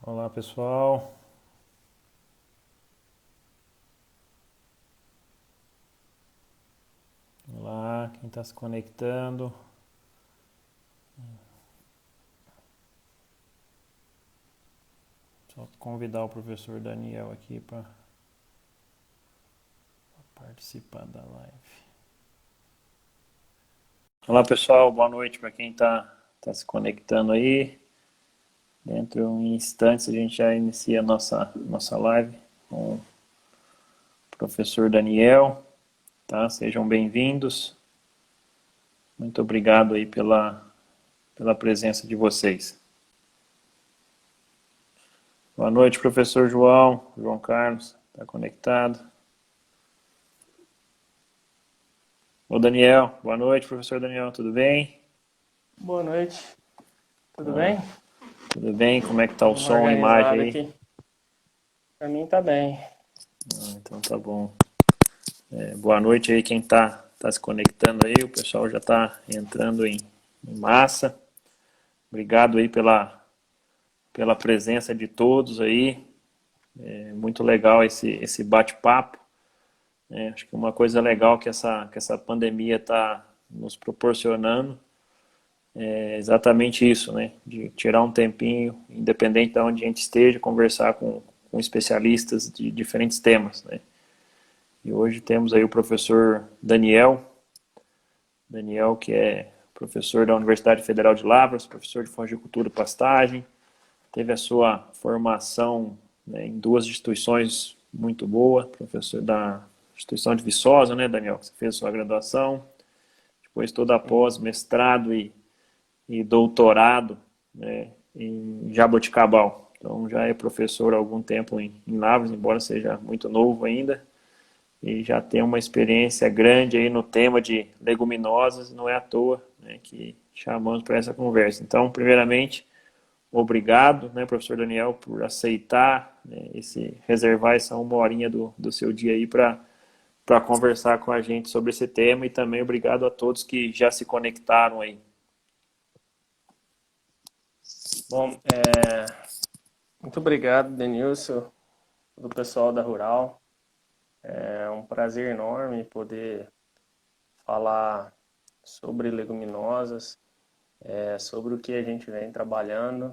Olá pessoal, olá quem está se conectando. Só convidar o professor Daniel aqui para participar da live. Olá pessoal, boa noite para quem está se conectando aí. Dentro de um instante a gente já inicia a nossa live com o professor Daniel, tá? Sejam bem-vindos. Muito obrigado aí pela presença de vocês. Boa noite, professor João Carlos, está conectado? Ô Daniel, boa noite, professor Daniel, tudo bem? Boa noite, tudo Ah, bem? tudo bem? Como é que tá o Vamos som, a imagem organizado aí? aqui. Pra mim tá bem. Então tá bom. Boa noite aí quem tá se conectando aí, o pessoal já tá entrando em massa. Obrigado aí pela presença de todos aí. É muito legal esse bate-papo. Acho que uma coisa legal que essa pandemia está nos proporcionando é exatamente isso, né? De tirar um tempinho, independente de onde a gente esteja, conversar com especialistas de diferentes temas, né? E hoje temos aí o professor Daniel que é professor da Universidade Federal de Lavras, professor de Fungicultura e Pastagem, teve a sua formação, né, em duas instituições muito boas, professor da instituição de Viçosa, né, Daniel, que você fez a sua graduação, depois toda a Sim. pós, mestrado e doutorado, né, em Jaboticabal. Então já é professor há algum tempo em Lavras, embora seja muito novo ainda, e já tem uma experiência grande aí no tema de leguminosas, não é à toa, né, que chamamos para essa conversa. Então, primeiramente, obrigado, né, professor Daniel, por aceitar, né, reservar essa uma horinha do seu dia aí para conversar com a gente sobre esse tema, e também obrigado a todos que já se conectaram aí. Bom, muito obrigado, Denilson, do pessoal da Rural. É um prazer enorme poder falar sobre leguminosas, sobre o que a gente vem trabalhando.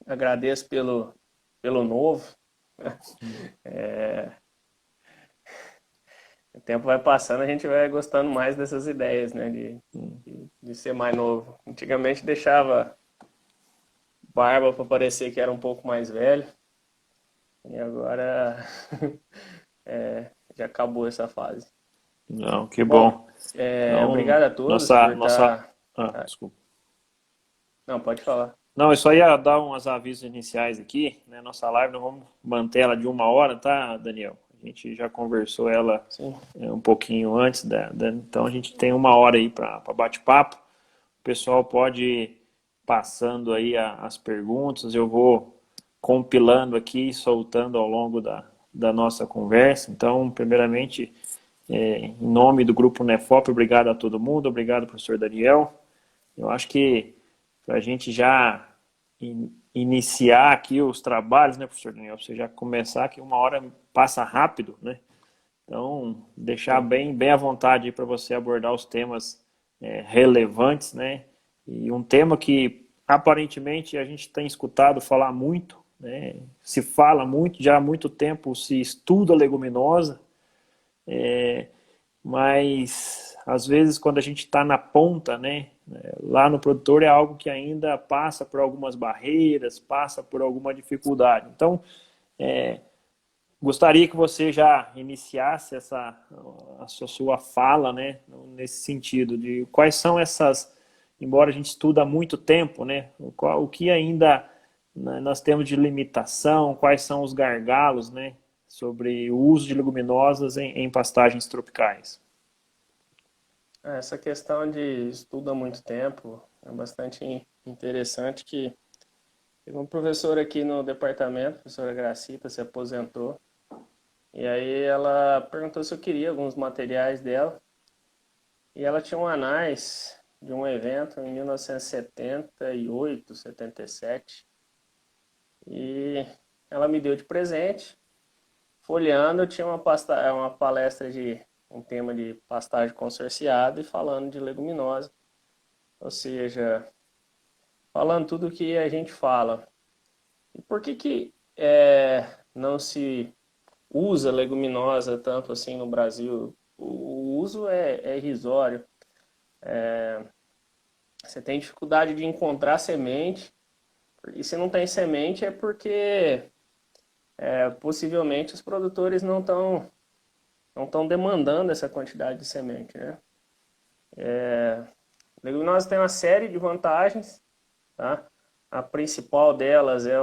Agradeço pelo novo. O tempo vai passando, a gente vai gostando mais dessas ideias, né? De ser mais novo. Antigamente deixava barba para parecer que era um pouco mais velho. E agora já acabou essa fase. Não, que Bom, bom. Então, obrigado a todos nossa, por nossa, estar. desculpa. Não, pode falar. Não, eu só ia dar uns avisos iniciais aqui, né? Nossa live, nós vamos manter ela de uma hora, tá, Daniel? A gente já conversou ela Sim. um pouquinho antes, então a gente tem uma hora aí para bate-papo. O pessoal pode ir passando aí as perguntas, eu vou compilando aqui e soltando ao longo da nossa conversa. Então, primeiramente, em nome do Grupo Nefop, obrigado a todo mundo, obrigado, professor Daniel. Eu acho que para a gente já iniciar aqui os trabalhos, né, professor Daniel? Para você já começar, que uma hora passa rápido, né? Então, deixar Sim. bem à vontade para você abordar os temas relevantes, né? E um tema que aparentemente a gente tem escutado falar muito, né? Se fala muito, já há muito tempo se estuda leguminosa, mas às vezes quando a gente está na ponta, né, lá no produtor é algo que ainda passa por algumas barreiras, passa por alguma dificuldade. Então, gostaria que você já iniciasse a sua fala, né, nesse sentido de quais são essas, embora a gente estuda há muito tempo, né, o que ainda nós temos de limitação, quais são os gargalos, né, sobre o uso de leguminosas em pastagens tropicais. Essa questão de estudo há muito tempo é bastante interessante que teve um professor aqui no departamento, a professora Gracita, se aposentou. E aí ela perguntou se eu queria alguns materiais dela. E ela tinha um anais de um evento em 1978, 77. E ela me deu de presente. Folheando, eu tinha uma palestra de um tema de pastagem consorciada e falando de leguminosa. Ou seja, falando tudo o que a gente fala. E por que não se usa leguminosa tanto assim no Brasil? O uso é irrisório. Você tem dificuldade de encontrar semente, e se não tem semente é porque possivelmente os produtores não estão demandando essa quantidade de semente, né? Leguminosa tem uma série de vantagens, tá? A principal delas é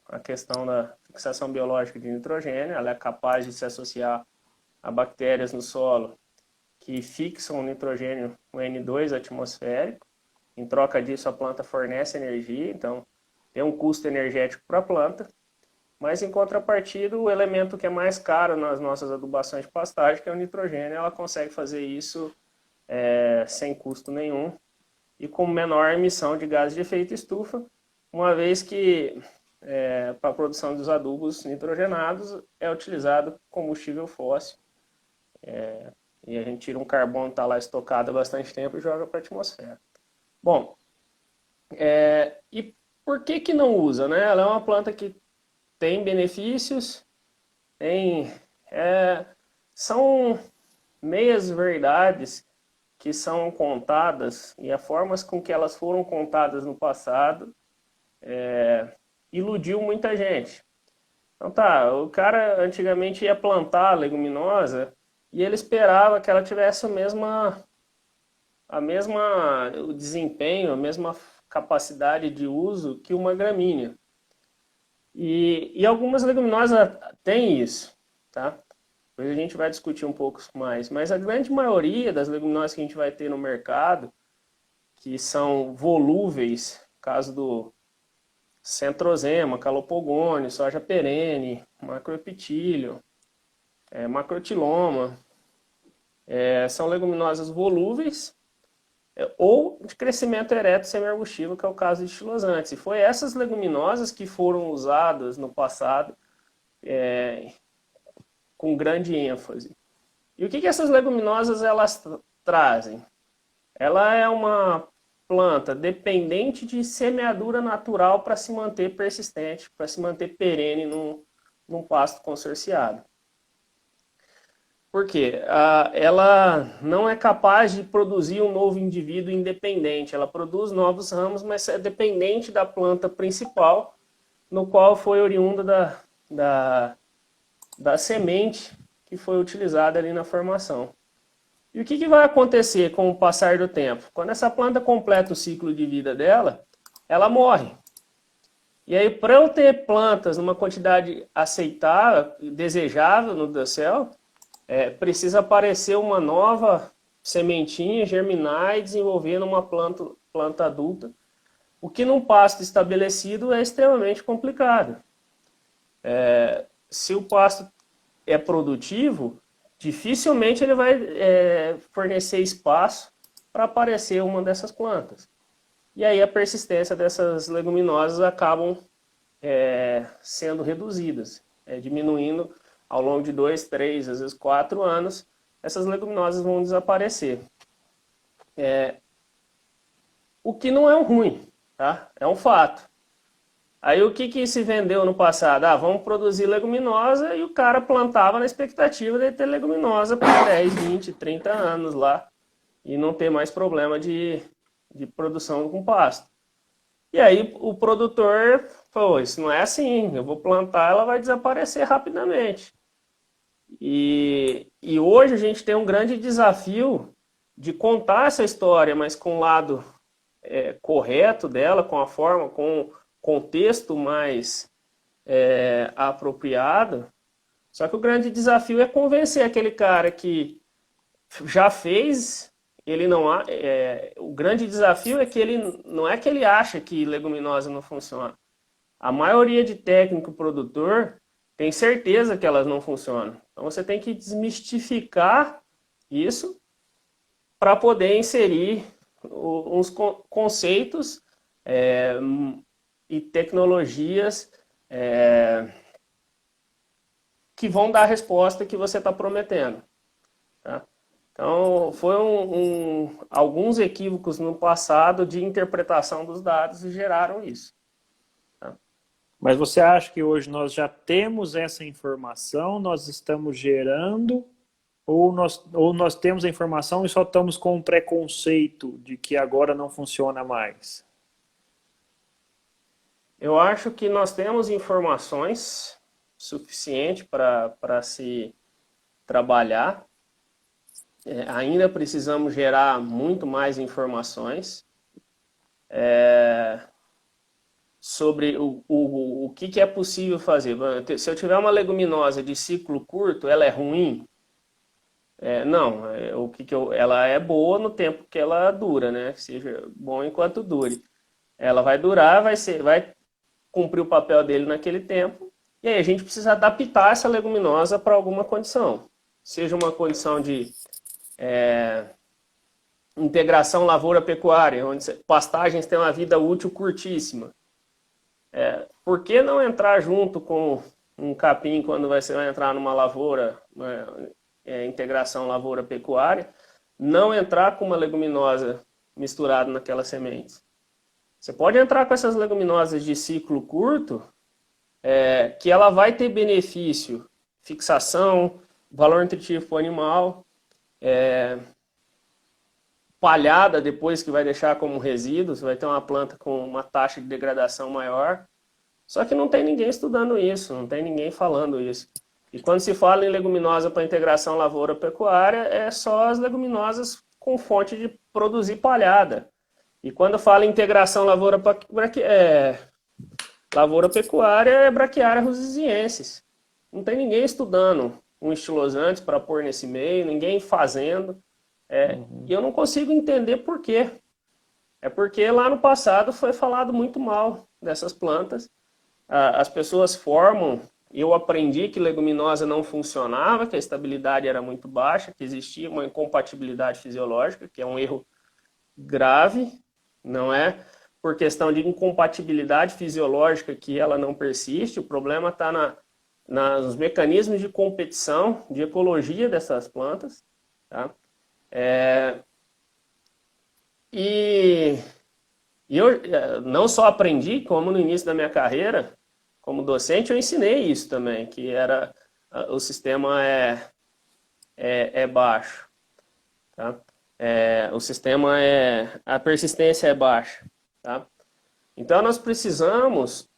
a questão da fixação biológica de nitrogênio. Ela é capaz de se associar a bactérias no solo que fixam o nitrogênio, o N2 atmosférico. Em troca disso, a planta fornece energia, então tem um custo energético para a planta. Mas, em contrapartida, o elemento que é mais caro nas nossas adubações de pastagem, que é o nitrogênio, ela consegue fazer isso sem custo nenhum e com menor emissão de gases de efeito estufa, uma vez que para a produção dos adubos nitrogenados é utilizado combustível fóssil, e a gente tira um carbono que está lá estocado há bastante tempo e joga para a atmosfera. Bom, e por que não usa, né? Ela é uma planta que tem benefícios, são meias verdades que são contadas, e as formas com que elas foram contadas no passado iludiu muita gente. Então tá, o cara antigamente ia plantar a leguminosa e ele esperava que ela tivesse o desempenho, a mesma capacidade de uso que uma gramínea. E algumas leguminosas têm isso, tá? Depois a gente vai discutir um pouco mais. Mas a grande maioria das leguminosas que a gente vai ter no mercado, que são volúveis, caso do centrosema, calopogone, soja perene, macroepitílio, macrotiloma, são leguminosas volúveis ou de crescimento ereto semiarbustivo, que é o caso de estilosantes. E foi essas leguminosas que foram usadas no passado com grande ênfase. E o que essas leguminosas elas trazem? Ela é uma planta dependente de semeadura natural para se manter persistente, para se manter perene num pasto consorciado. Por quê? Ela não é capaz de produzir um novo indivíduo independente. Ela produz novos ramos, mas é dependente da planta principal, no qual foi oriunda da semente que foi utilizada ali na formação. E o que vai acontecer com o passar do tempo? Quando essa planta completa o ciclo de vida dela, ela morre. E aí, para eu ter plantas numa quantidade aceitável, desejável no dossel, precisa aparecer uma nova sementinha, germinar e desenvolver numa planta adulta, o que num pasto estabelecido é extremamente complicado. Se o pasto é produtivo, dificilmente ele vai fornecer espaço para aparecer uma dessas plantas. E aí a persistência dessas leguminosas acabam sendo reduzidas, diminuindo ao longo de 2, 3, às vezes 4 anos, essas leguminosas vão desaparecer. O que não é um ruim, tá? É um fato. Aí o que se vendeu no passado? Vamos produzir leguminosa, e o cara plantava na expectativa de ter leguminosa por 10, 20, 30 anos lá e não ter mais problema de produção com pasto. E aí o produtor falou, isso não é assim, eu vou plantar, ela vai desaparecer rapidamente. E hoje a gente tem um grande desafio de contar essa história, mas com o lado correto dela, com a forma, com o contexto mais apropriado. Só que o grande desafio é convencer aquele cara que já fez, ele não o grande desafio é que ele não é que ele acha que leguminosa não funciona. A maioria de técnico produtor tem certeza que elas não funcionam. Então você tem que desmistificar isso para poder inserir uns conceitos e tecnologias que vão dar a resposta que você está prometendo. Tá? Então, foram alguns equívocos no passado de interpretação dos dados e geraram isso. Tá? Mas você acha que hoje nós já temos essa informação, nós estamos gerando, ou nós temos a informação e só estamos com um preconceito de que agora não funciona mais? Eu acho que nós temos informações suficientes para se trabalhar. Ainda precisamos gerar muito mais informações sobre o que é possível fazer. Se eu tiver uma leguminosa de ciclo curto, ela é ruim? Não, ela é boa no tempo que ela dura, né? Que seja bom enquanto dure. Ela vai durar, vai cumprir o papel dele naquele tempo, e aí a gente precisa adaptar essa leguminosa para alguma condição. Seja uma condição de integração lavoura-pecuária, onde pastagens têm uma vida útil curtíssima. Por que não entrar junto com um capim quando você vai entrar numa lavoura, integração lavoura-pecuária, não entrar com uma leguminosa misturada naquelas sementes? Você pode entrar com essas leguminosas de ciclo curto, que ela vai ter benefício, fixação, valor nutritivo para o animal, palhada depois que vai deixar como resíduo, você vai ter uma planta com uma taxa de degradação maior. Só que não tem ninguém estudando isso, não tem ninguém falando isso. E quando se fala em leguminosa para integração lavoura-pecuária, é só as leguminosas com fonte de produzir palhada. E quando fala em integração lavoura-pecuária, é Braquiária rusiziensis. Não tem ninguém estudando um estilosantes para pôr nesse meio, ninguém fazendo. E eu não consigo entender por quê. É porque lá no passado foi falado muito mal dessas plantas. As pessoas formam, eu aprendi que leguminosa não funcionava, que a estabilidade era muito baixa, que existia uma incompatibilidade fisiológica, que é um erro grave, não é por questão de incompatibilidade fisiológica que ela não persiste, o problema está nos mecanismos de competição, de ecologia dessas plantas. Tá? E eu não só aprendi, como no início da minha carreira, como docente, eu ensinei isso também, que o sistema é baixo. Tá? A persistência é baixa. Tá? Então, nós precisamos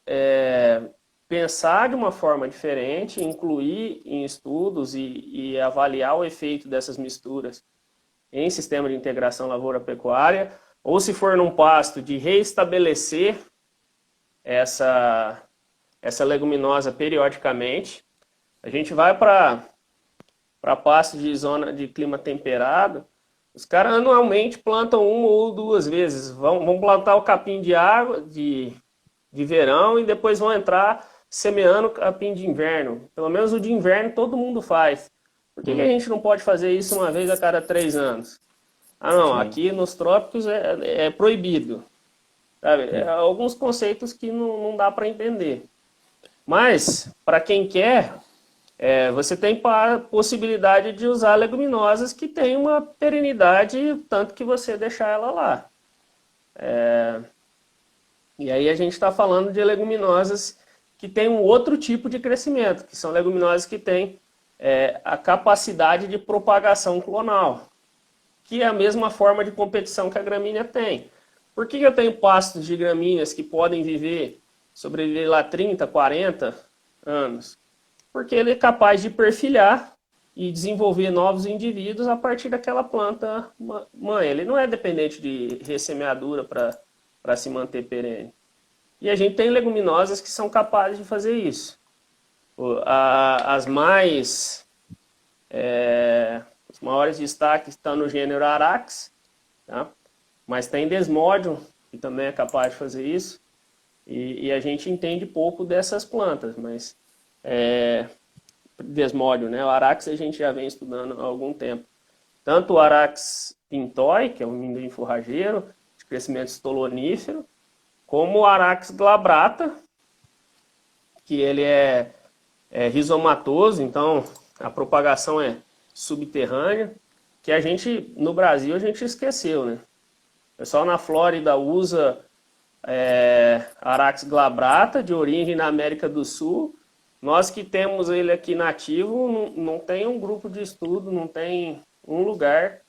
pensar de uma forma diferente, incluir em estudos e avaliar o efeito dessas misturas em sistema de integração lavoura-pecuária, ou se for num pasto, de reestabelecer essa leguminosa periodicamente. A gente vai para pasto de zona de clima temperado, os caras anualmente plantam uma ou duas vezes. Vão plantar o capim de água de verão e depois vão entrar semeando capim de inverno. Pelo menos o de inverno todo mundo faz. Por que a gente não pode fazer isso uma vez a cada 3 anos? Não, sim. Aqui nos trópicos é proibido. Sabe? Alguns conceitos que não dá para entender. Mas, para quem quer, você tem a possibilidade de usar leguminosas que têm uma perenidade, tanto que você deixar ela lá. E aí a gente está falando de leguminosas que têm um outro tipo de crescimento, que são leguminosas que têm a capacidade de propagação clonal, que é a mesma forma de competição que a gramínea tem. Por que eu tenho pastos de gramíneas que podem sobreviver lá 30, 40 anos? Porque ele é capaz de perfilhar e desenvolver novos indivíduos a partir daquela planta mãe. Ele não é dependente de ressemeadura para se manter perene. E a gente tem leguminosas que são capazes de fazer isso. Os maiores destaques estão no gênero Arax, tá? Mas tem Desmodium, que também é capaz de fazer isso. E a gente entende pouco dessas plantas, mas Desmodium, né? O Arax a gente já vem estudando há algum tempo. Tanto o Arax pintoi, que é um amendoim forrageiro, de crescimento estolonífero, como o Arax glabrata, que ele é rizomatoso, então a propagação é subterrânea, que a gente, no Brasil, a gente esqueceu, né? O pessoal na Flórida usa Arax glabrata, de origem na América do Sul. Nós que temos ele aqui nativo, não tem um grupo de estudo, não tem um lugar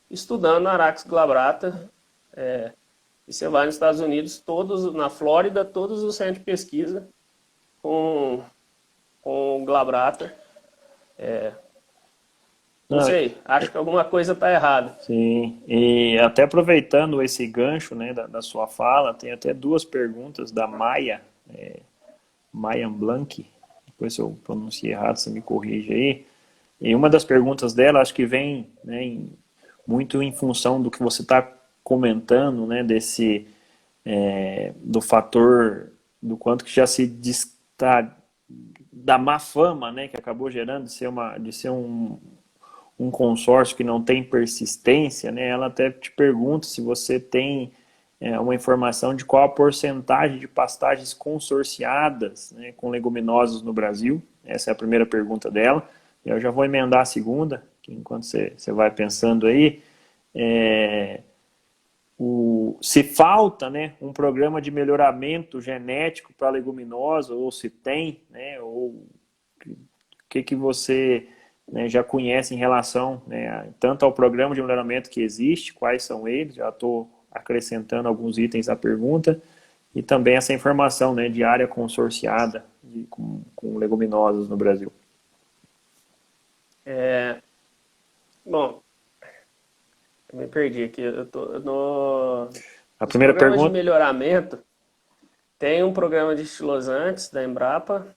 estudando Arax glabrata. E você vai nos Estados Unidos, todos, na Flórida, todos os centros de pesquisa com glabrata. Não Não, sei, acho que alguma coisa está errada. sim, e até aproveitando esse gancho, né, da sua fala, tem até duas perguntas da Maia, Mayan Blanc, depois se eu pronunciei errado, você me corrige aí. E uma das perguntas dela, acho que vem, né, muito em função do que você está comentando, né, do fator, do quanto que já se está da má fama, né, que acabou gerando de ser um consórcio que não tem persistência, né, ela até te pergunta se você tem uma informação de qual a porcentagem de pastagens consorciadas, né, com leguminosas no Brasil. Essa é a primeira pergunta dela. Eu já vou emendar a segunda, que enquanto você vai pensando aí. Se falta, né, um programa de melhoramento genético para leguminosa, ou se tem, né, ou o que você, né, já conhece em relação, né, tanto ao programa de melhoramento que existe, quais são eles, já estou acrescentando alguns itens à pergunta, e também essa informação, né, de área consorciada com leguminosas no Brasil. Bom, eu me perdi aqui. Eu tô A nos primeira programas de pergunta, melhoramento, tem um programa de estilosantes da Embrapa,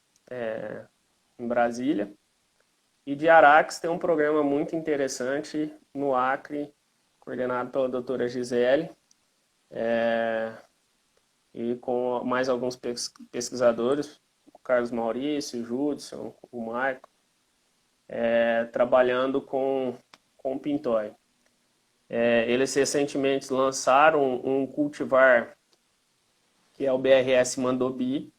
em Brasília, e de Arax tem um programa muito interessante no Acre, coordenado pela doutora Gisele, e com mais alguns pesquisadores, o Carlos Maurício, o Judson, o Marco, trabalhando com o Pintói. Eles recentemente lançaram um cultivar que é o BRS Mandobi,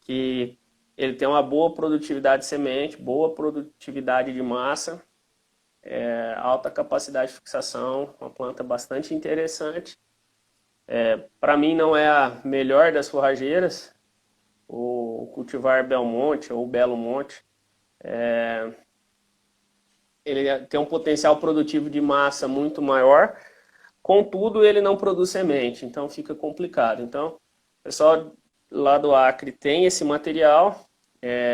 que ele tem uma boa produtividade de semente, boa produtividade de massa, alta capacidade de fixação, uma planta bastante interessante. Para mim não é a melhor das forrageiras, o cultivar Belmonte ou Belo Monte, ele tem um potencial produtivo de massa muito maior, contudo ele não produz semente, então fica complicado. Então, o pessoal lá do Acre tem esse material,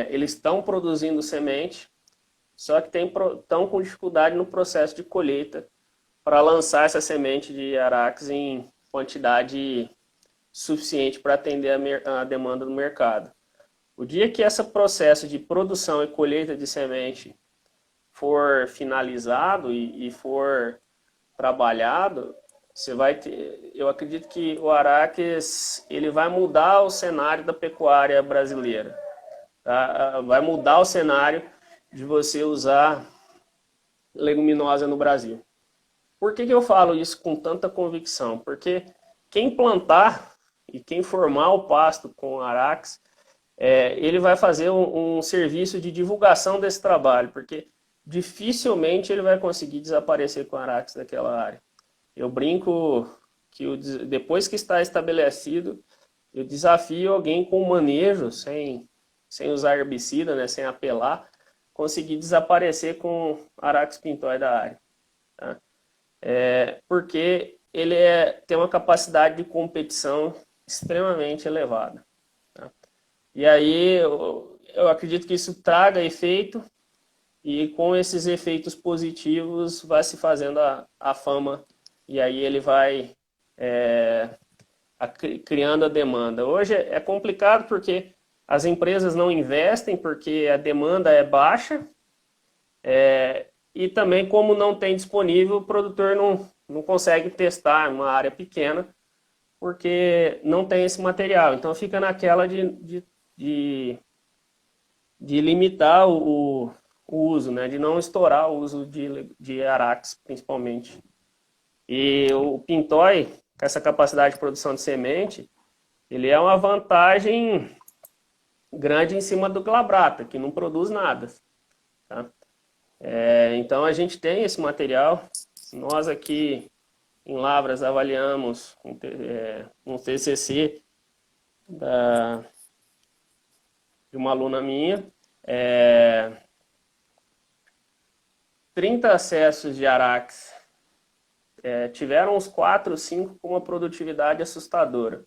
eles estão produzindo semente, só que estão com dificuldade no processo de colheita para lançar essa semente de Arax em quantidade suficiente para atender a demanda do mercado. O dia que esse processo de produção e colheita de semente for finalizado e for trabalhado, você vai ter, eu acredito que o Arax ele vai mudar o cenário da pecuária brasileira, tá? Vai mudar o cenário de você usar leguminosa no Brasil. Por que eu falo isso com tanta convicção? Porque quem plantar e quem formar o pasto com Arax, ele vai fazer um serviço de divulgação desse trabalho, porque dificilmente ele vai conseguir desaparecer com Arax daquela área. Eu brinco que depois que está estabelecido, eu desafio alguém com manejo, sem usar herbicida, né, sem apelar, conseguir desaparecer com Arax pintói da área. Tá? Porque ele tem uma capacidade de competição extremamente elevada. Tá? E aí eu acredito que isso traga efeito, e com esses efeitos positivos vai se fazendo a fama, e aí ele vai criando a demanda. Hoje é complicado porque as empresas não investem, porque a demanda é baixa, e também como não tem disponível, o produtor não consegue testar em uma área pequena, porque não tem esse material. Então fica naquela de limitar o uso, né? De não estourar o uso de Arax, principalmente. E o Pintói, com essa capacidade de produção de semente, ele é uma vantagem grande em cima do glabrata, que não produz nada. Tá? Então a gente tem esse material. Nós aqui em Lavras avaliamos um TCC de uma aluna minha, 30 acessos de Arax, tiveram uns 4 ou 5 com uma produtividade assustadora.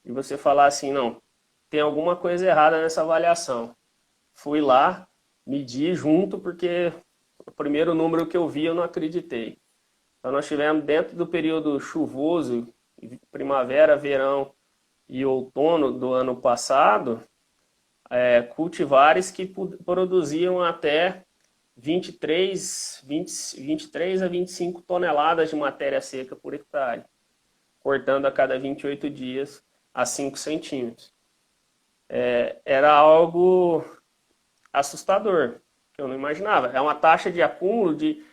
E você falar assim, não, tem alguma coisa errada nessa avaliação. Fui lá, medi junto, porque o primeiro número que eu vi eu não acreditei. Então nós tivemos dentro do período chuvoso, primavera, verão e outono do ano passado, cultivares que produziam até 23 a 25 toneladas de matéria seca por hectare, cortando a cada 28 dias a 5 centímetros. Era algo assustador, que eu não imaginava. É uma taxa de acúmulo de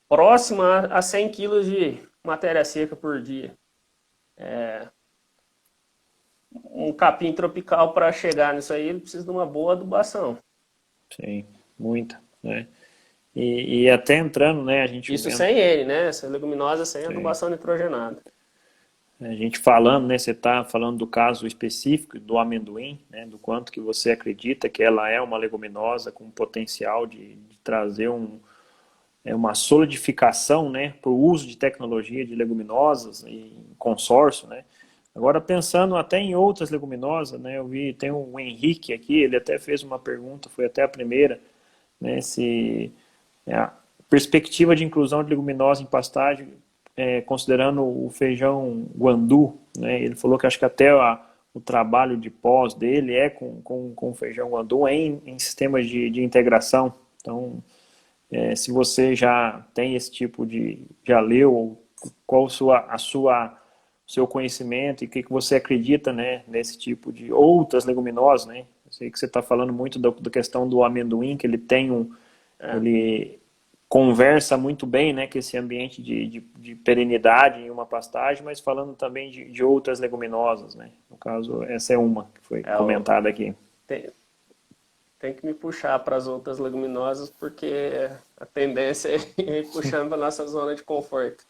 próxima a 100 quilos de matéria seca por dia. Um capim tropical, para chegar nisso aí, ele precisa de uma boa adubação. Sim, muita, né? E até entrando, né, a gente Isso vendo, sem N, né? Essa leguminosa sem sim, adubação nitrogenada. a gente falando, né, você está falando do caso específico do amendoim, né, do quanto que você acredita que ela é uma leguminosa com potencial de trazer uma solidificação, né, para o uso de tecnologia de leguminosas em consórcio, né. Agora, pensando até em outras leguminosas, né, eu vi, tem o Henrique aqui, ele até fez uma pergunta, foi até a primeira, né, se a perspectiva de inclusão de leguminosa em pastagem, considerando o feijão guandu, né, ele falou que acho que até o trabalho de pós dele é com o feijão guandu em sistemas de integração. Então, se você já tem esse tipo já leu, qual seu conhecimento e o que você acredita, né, nesse tipo de outras leguminosas, né? Eu sei que você está falando muito da questão do amendoim, que ele tem ele conversa muito bem, né, com esse ambiente de perenidade em uma pastagem, mas falando também de outras leguminosas, né? No caso, essa é uma que foi comentada aqui. Tem que me puxar para as outras leguminosas, porque a tendência é ir puxando para a nossa zona de conforto.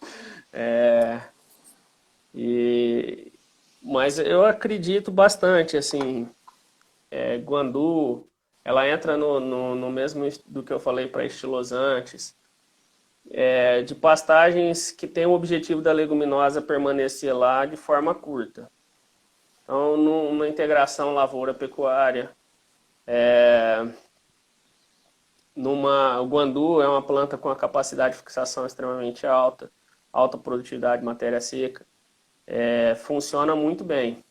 Mas eu acredito bastante, assim, guandu, ela entra no mesmo do que eu falei para estilosantes, de pastagens que tem o objetivo da leguminosa permanecer lá de forma curta. Então, numa integração lavoura-pecuária, o guandu é uma planta com a capacidade de fixação extremamente alta, alta produtividade de matéria seca, funciona muito bem.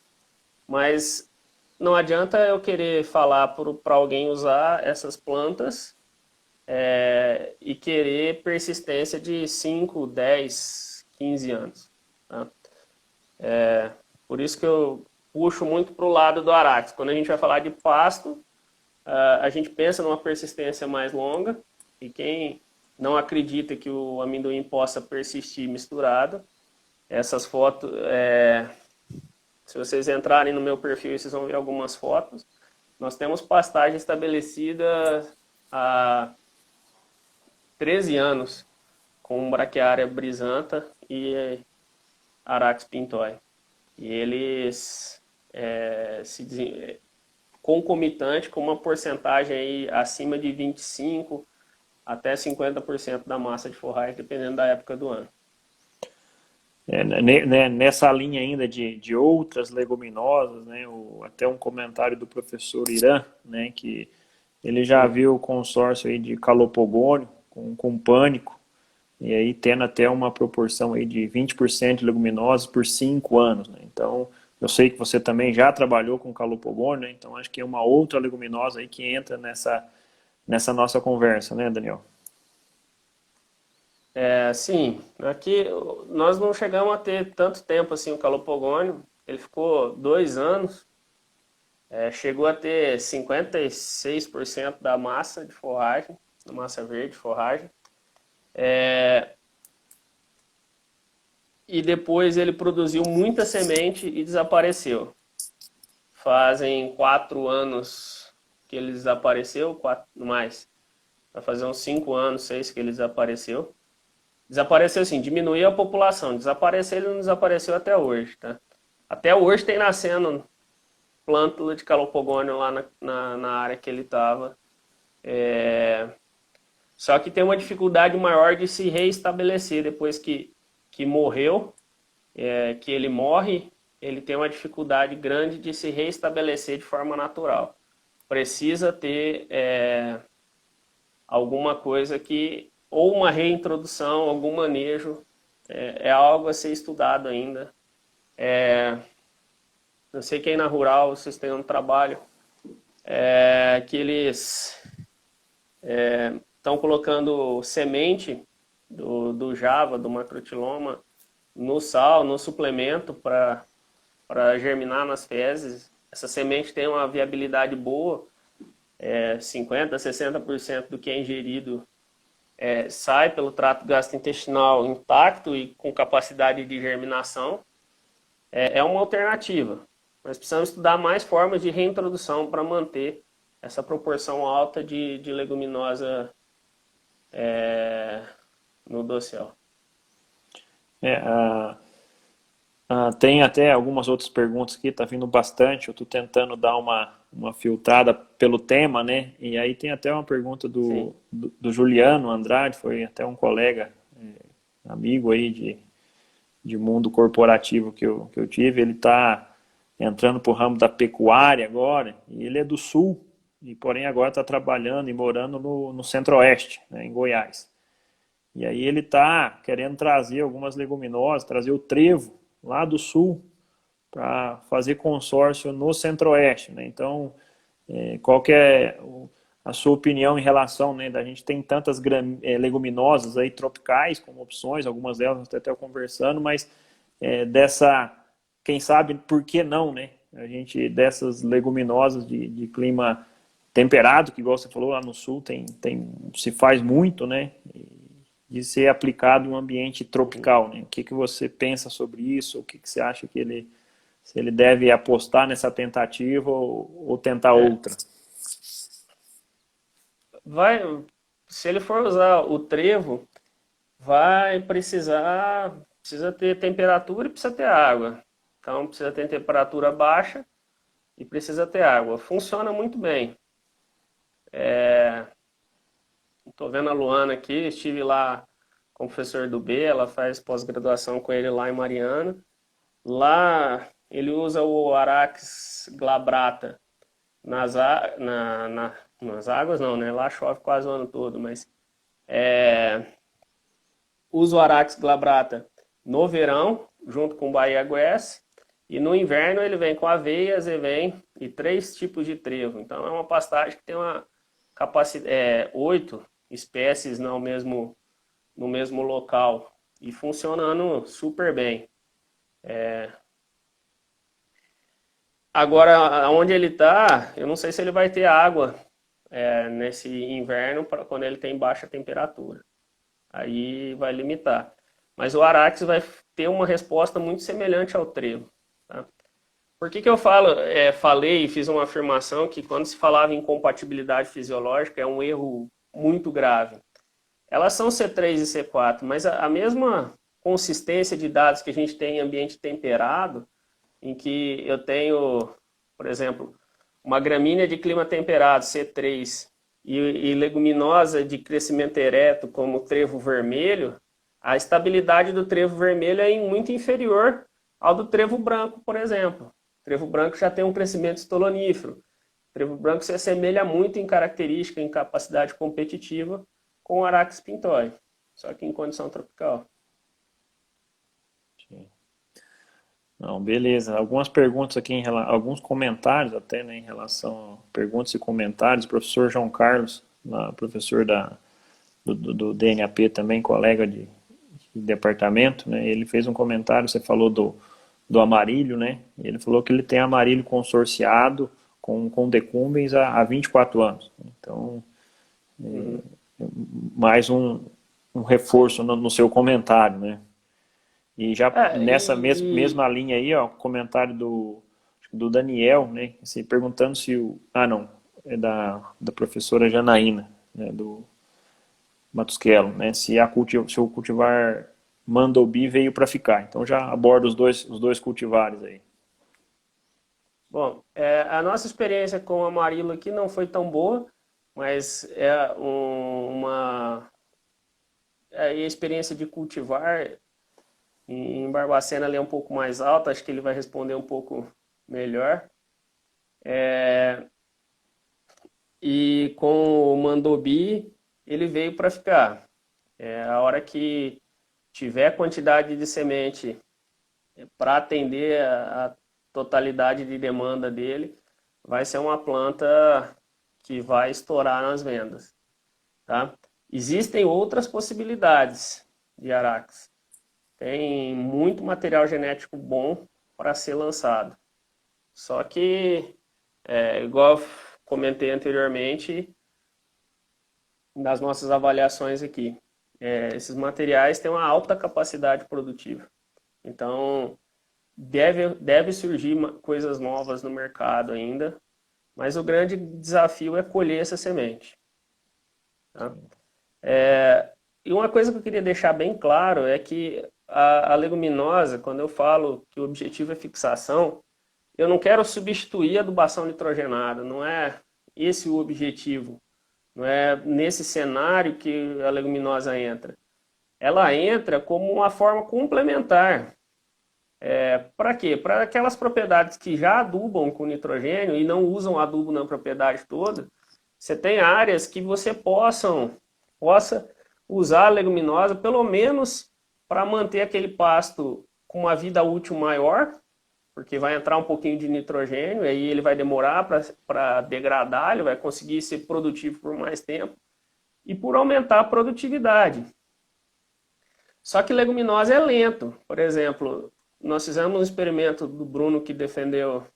Mas não adianta eu querer falar para alguém usar essas plantas e querer persistência de 5, 10, 15 anos. Tá? Por isso que eu puxo muito para o lado do Arax. Quando a gente vai falar de pasto, a gente pensa numa persistência mais longa, e quem não acredita que o amendoim possa persistir misturado, essas fotos, se vocês entrarem no meu perfil, vocês vão ver algumas fotos. Nós temos pastagem estabelecida há 13 anos, com braquiária brisanta e Arax pintoi. E eles concomitante com uma porcentagem aí acima de 25% até 50% da massa de forragem, dependendo da época do ano. Nessa linha ainda de outras leguminosas, né, até um comentário do professor Irã, né, que ele já viu o consórcio aí de calopogônio com pânico, e aí tendo até uma proporção aí de 20% de leguminosas por 5 anos, né? Então, eu sei que você também já trabalhou com calopogônio, né? Então acho que é uma outra leguminosa aí que entra nessa nossa conversa, né, Daniel? Sim, aqui nós não chegamos a ter tanto tempo assim o calopogônio, ele ficou 2 anos, chegou a ter 56% da massa de forragem, da massa verde de forragem, e depois ele produziu muita semente e desapareceu. fazem 4 anos que ele desapareceu, 4 mais. Vai fazer uns 5 anos, 6 que ele desapareceu. Desapareceu assim, diminuiu a população. Desapareceu, ele não desapareceu até hoje, tá? Até hoje tem nascendo plântula de calopogônio lá na área que ele estava. Só que tem uma dificuldade maior de se reestabelecer depois que morreu, que ele morre, ele tem uma dificuldade grande de se reestabelecer de forma natural. Precisa ter alguma coisa que, ou uma reintrodução, algum manejo, é algo a ser estudado ainda. Eu sei que aí na Rural vocês têm um trabalho que eles estão colocando semente do Java, do macrotiloma, no sal, no suplemento para germinar nas fezes. Essa semente tem uma viabilidade boa, 50%, 60% do que é ingerido sai pelo trato gastrointestinal intacto e com capacidade de germinação. É uma alternativa. Mas precisamos estudar mais formas de reintrodução para manter essa proporção alta de leguminosa no dossel. Tem até algumas outras perguntas aqui, tá vindo bastante. Eu estou tentando dar uma filtrada pelo tema, né? E aí tem até uma pergunta do Juliano Andrade, foi até um colega, amigo aí de mundo corporativo que eu tive. Ele está entrando para o ramo da pecuária agora, e ele é do Sul, e porém agora está trabalhando e morando no Centro-Oeste, né, em Goiás. E aí ele está querendo trazer algumas leguminosas, trazer o trevo lá do Sul para fazer consórcio no Centro-Oeste, né? Então, qual que é a sua opinião em relação, né, da gente tem tantas leguminosas aí tropicais como opções, algumas delas até conversando, mas quem sabe por que não, né? A gente dessas leguminosas de clima temperado, que igual você falou lá no Sul se faz muito, né? De ser aplicado em um ambiente tropical, né? O que você pensa sobre isso? O que você acha se ele deve apostar nessa tentativa ou tentar outra? Se ele for usar o trevo, precisa ter temperatura e precisa ter água. Então precisa ter temperatura baixa e precisa ter água. Funciona muito bem. Estou vendo a Luana aqui, estive lá com o professor do B, ela faz pós-graduação com ele lá em Mariana. Lá ele usa o Arax glabrata nas águas, não, né? Lá chove quase o ano todo, mas usa o Arax glabrata no verão, junto com o Bahia Grass, e no inverno ele vem com aveia, azevém e 3 tipos de trevo. Então é uma pastagem que tem uma capacidade, 8 espécies no mesmo local e funcionando super bem. Agora, onde ele está, eu não sei se ele vai ter água nesse inverno quando ele tem baixa temperatura. Aí vai limitar. Mas o Arax vai ter uma resposta muito semelhante ao trevo. Tá? Por que eu falei e fiz uma afirmação que quando se falava em compatibilidade fisiológica é um erro muito grave? Elas são C3 e C4, mas a mesma consistência de dados que a gente tem em ambiente temperado, em que eu tenho, por exemplo, uma gramínea de clima temperado, C3, e leguminosa de crescimento ereto, como o trevo vermelho, a estabilidade do trevo vermelho é muito inferior ao do trevo branco, por exemplo. O trevo branco já tem um crescimento estolonífero. O trevo branco se assemelha muito em característica, em capacidade competitiva, com o Arax pintoi, só que em condição tropical. Sim. Não, beleza. Algumas perguntas aqui, alguns comentários até, né, em relação a perguntas e comentários. O professor João Carlos, professor do DNAP também, colega de departamento, né, ele fez um comentário, você falou do amarílio, né, ele falou que ele tem amarílio consorciado com decumbens há 24 anos. Então, mais um reforço no seu comentário, né? E já nessa mesma linha aí, ó, comentário do Daniel, né? Assim, perguntando se o... Ah, não. É da professora Janaína, né? Do Matusquelo, né? Se o cultivar Mandobi veio para ficar. Então já aborda os dois cultivares aí. Bom, a nossa experiência com o Amarilo aqui não foi tão boa, mas a experiência de cultivar em Barbacena ali é um pouco mais alta, acho que ele vai responder um pouco melhor. E com o Mandobi, ele veio para ficar. A hora que tiver quantidade de semente para atender a totalidade de demanda dele, vai ser uma planta que vai estourar nas vendas. Tá? Existem outras possibilidades de Arax. Tem muito material genético bom para ser lançado. Só que, igual eu comentei anteriormente, nas nossas avaliações aqui, esses materiais têm uma alta capacidade produtiva. Então, deve surgir coisas novas no mercado ainda, mas o grande desafio é colher essa semente. Tá? E uma coisa que eu queria deixar bem claro é que a leguminosa, quando eu falo que o objetivo é fixação, eu não quero substituir a adubação nitrogenada, não é esse o objetivo. Não é nesse cenário que a leguminosa entra. Ela entra como uma forma complementar. Para quê? Para aquelas propriedades que já adubam com nitrogênio e não usam adubo na propriedade toda, você tem áreas que você possa usar a leguminosa, pelo menos para manter aquele pasto com uma vida útil maior, porque vai entrar um pouquinho de nitrogênio, e aí ele vai demorar para degradar, ele vai conseguir ser produtivo por mais tempo, e por aumentar a produtividade. Só que leguminosa é lento. Por exemplo, nós fizemos um experimento do Bruno que defendeu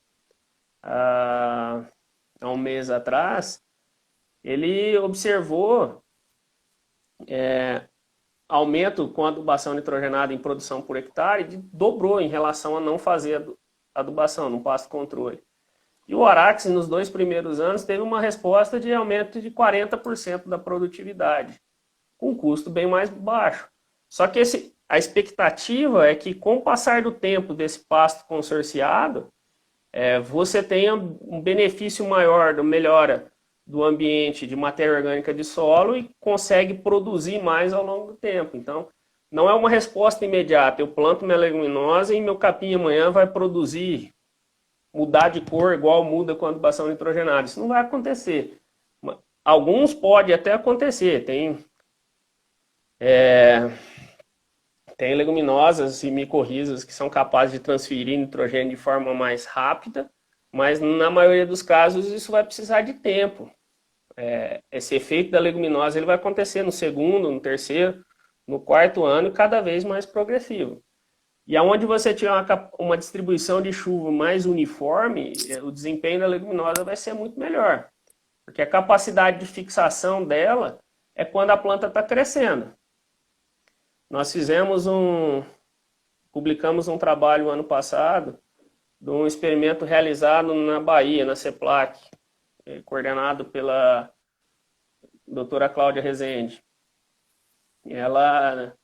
há um mês atrás. Ele observou aumento com adubação nitrogenada em produção por hectare, dobrou em relação a não fazer adubação, no pasto controle. E o Arax, nos 2 primeiros anos, teve uma resposta de aumento de 40% da produtividade, com um custo bem mais baixo. Só que a expectativa é que, com o passar do tempo desse pasto consorciado, você tenha um benefício maior da melhora do ambiente de matéria orgânica de solo e consegue produzir mais ao longo do tempo. Então, não é uma resposta imediata. Eu planto minha leguminosa e meu capim amanhã vai produzir, mudar de cor igual muda com a adubação nitrogenada. Isso não vai acontecer. Alguns pode até acontecer. Tem leguminosas e micorrizas que são capazes de transferir nitrogênio de forma mais rápida, mas na maioria dos casos isso vai precisar de tempo. Esse efeito da leguminosa ele vai acontecer no segundo, no terceiro, no quarto ano e cada vez mais progressivo. E aonde você tiver uma distribuição de chuva mais uniforme, o desempenho da leguminosa vai ser muito melhor. Porque a capacidade de fixação dela é quando a planta está crescendo. Nós publicamos um trabalho ano passado de um experimento realizado na Bahia, na CEPLAC, coordenado pela doutora Cláudia Rezende. Ela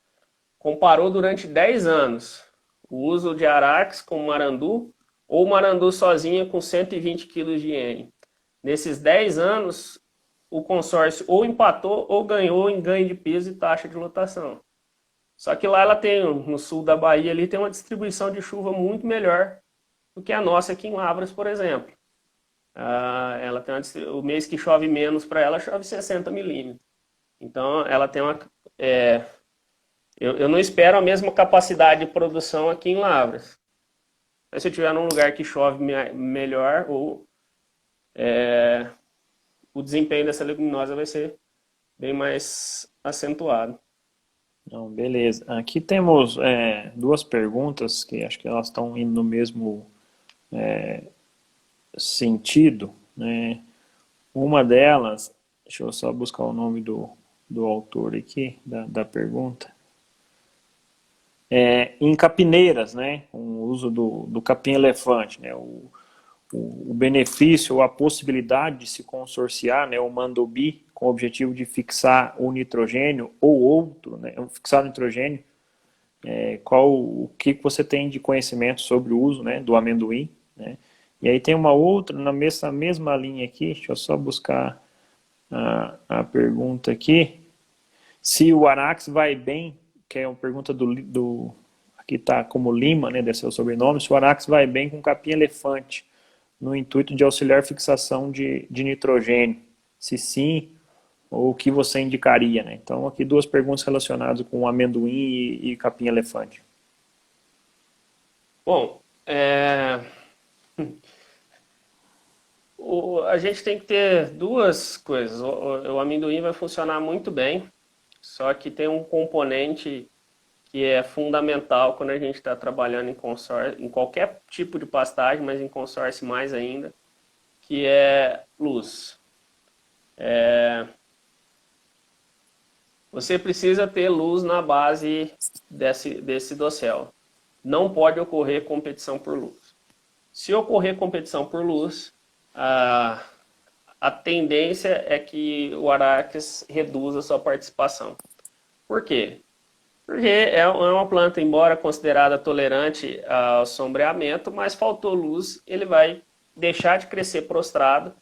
comparou durante 10 anos o uso de Arax com marandu ou marandu sozinha com 120 kg de N. Nesses 10 anos, o consórcio ou empatou ou ganhou em ganho de peso e taxa de lotação. Só que lá ela tem, no sul da Bahia, ali tem uma distribuição de chuva muito melhor do que a nossa aqui em Lavras, por exemplo. Ela tem o mês que chove menos para ela, chove 60 milímetros. Então, ela tem uma... Eu não espero a mesma capacidade de produção aqui em Lavras. Mas se eu estiver num lugar que chove melhor, o desempenho dessa leguminosa vai ser bem mais acentuado. Não, beleza. Aqui temos duas perguntas que acho que elas estão indo no mesmo sentido, né? Uma delas, deixa eu só buscar o nome do autor aqui, da pergunta. Em capineiras, né? Com o uso do capim elefante, né? o benefício ou a possibilidade de se consorciar, né, o Mandobi, com o objetivo de fixar o nitrogênio ou outro, né, fixar o nitrogênio, o que você tem de conhecimento sobre o uso, né, do amendoim, né? E aí tem uma outra, na mesma linha aqui, deixa eu só buscar a pergunta aqui, se o Arax vai bem, que é uma pergunta aqui está como Lima, né, desse é o sobrenome, se o Arax vai bem com capim-elefante, no intuito de auxiliar fixação de nitrogênio, se sim, ou o que você indicaria, né? Então, aqui duas perguntas relacionadas com amendoim e capim-elefante. Bom, a gente tem que ter duas coisas. O amendoim vai funcionar muito bem, só que tem um componente que é fundamental quando a gente está trabalhando em consórcio, em qualquer tipo de pastagem, mas em consórcio mais ainda, que é luz. Você precisa ter luz na base desse dossel. Não pode ocorrer competição por luz. Se ocorrer competição por luz, a tendência é que o Arax reduza a sua participação. Por quê? Porque é uma planta, embora considerada tolerante ao sombreamento, mas faltou luz, ele vai deixar de crescer prostrado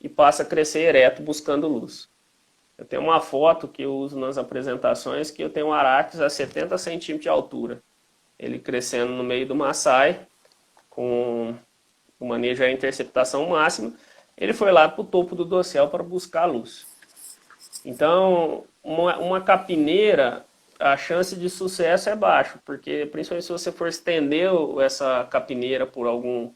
e passa a crescer ereto buscando luz. Eu tenho uma foto que eu uso nas apresentações que eu tenho um Arax a 70 centímetros de altura. Ele crescendo no meio do maçai, com o manejo à interceptação máxima, ele foi lá para o topo do dossel para buscar luz. Então, uma capineira, a chance de sucesso é baixa, porque principalmente se você for estender essa capineira por algum